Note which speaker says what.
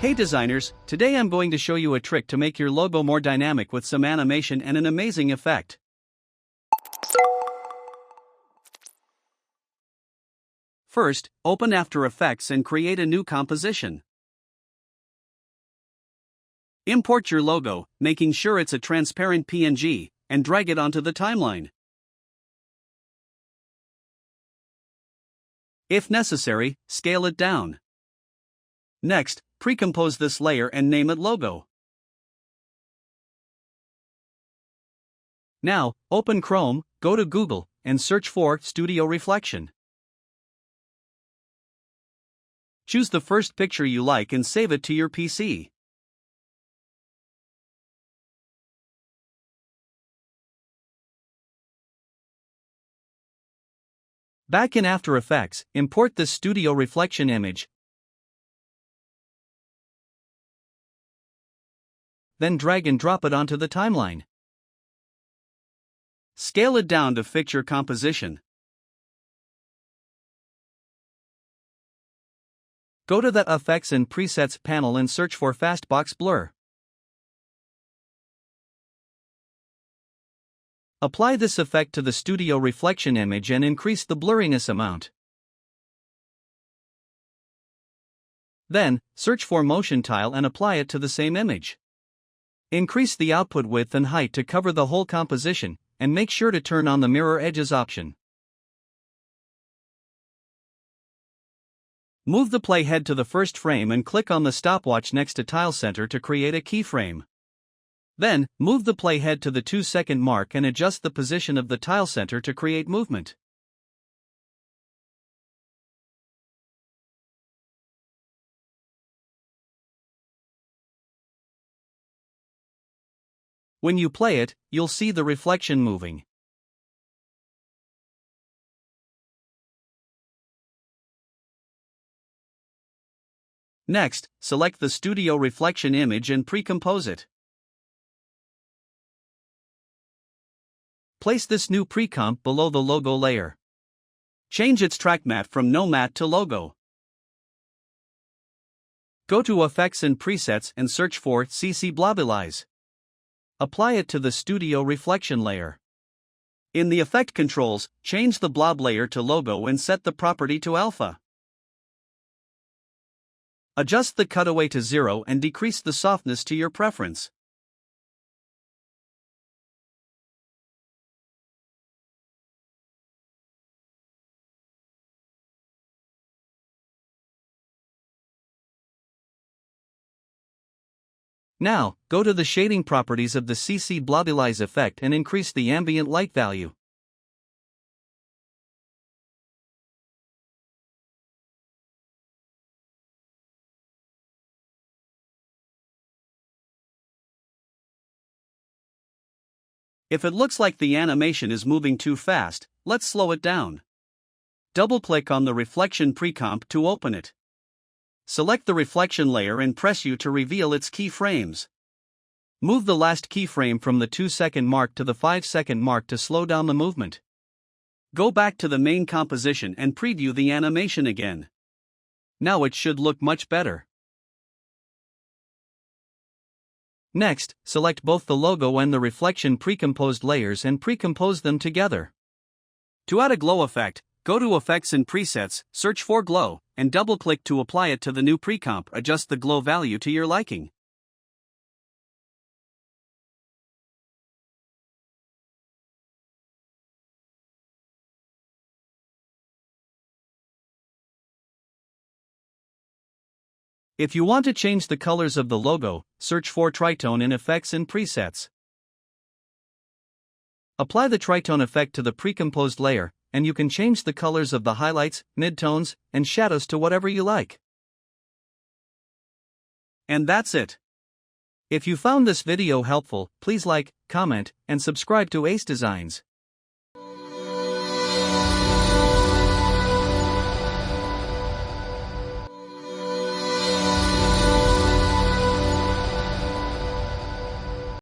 Speaker 1: Hey designers, today I'm going to show you a trick to make your logo more dynamic with some animation and an amazing effect. First, open After Effects and create a new composition. Import your logo, making sure it's a transparent PNG, and drag it onto the timeline. If necessary, scale it down. Next, pre-compose this layer and name it Logo. Now, open Chrome, go to Google, and search for Studio Reflection. Choose the first picture you like and save it to your PC. Back in After Effects, import the Studio Reflection image. Then drag and drop it onto the timeline. Scale it down to fit your composition. Go to the Effects and Presets panel and search for Fastbox Blur. Apply this effect to the Studio Reflection image and increase the blurriness amount. Then, search for Motion Tile and apply it to the same image. Increase the output width and height to cover the whole composition, and make sure to turn on the Mirror Edges option. Move the playhead to the first frame and click on the stopwatch next to Tile Center to create a keyframe. Then, move the playhead to the 2-second mark and adjust the position of the Tile Center to create movement. When you play it, you'll see the reflection moving. Next, select the Studio Reflection image and pre-compose it. Place this new pre-comp below the logo layer. Change its track matte from no matte to logo. Go to Effects and Presets and search for CC Blobilize. Apply it to the Studio Reflection layer. In the Effect controls, change the blob layer to Logo and set the property to Alpha. Adjust the cutaway to 0 and decrease the softness to your preference. Now, go to the shading properties of the CC Blobilize effect and increase the ambient light value. If it looks like the animation is moving too fast, let's slow it down. Double-click on the Reflection Precomp to open it. Select the reflection layer and press U to reveal its keyframes. Move the last keyframe from the 2-second mark to the 5-second mark to slow down the movement. Go back to the main composition and preview the animation again. Now it should look much better. Next, select both the logo and the reflection precomposed layers and precompose them together. To add a glow effect, go to Effects and Presets, search for Glow, and double-click to apply it to the new precomp. Adjust the glow value to your liking. If you want to change the colors of the logo, search for Tritone in Effects and Presets. Apply the tritone effect to the precomposed layer, and you can change the colors of the highlights, midtones, and shadows to whatever you like. And that's it. If you found this video helpful, please like, comment, and subscribe to Ace Designs.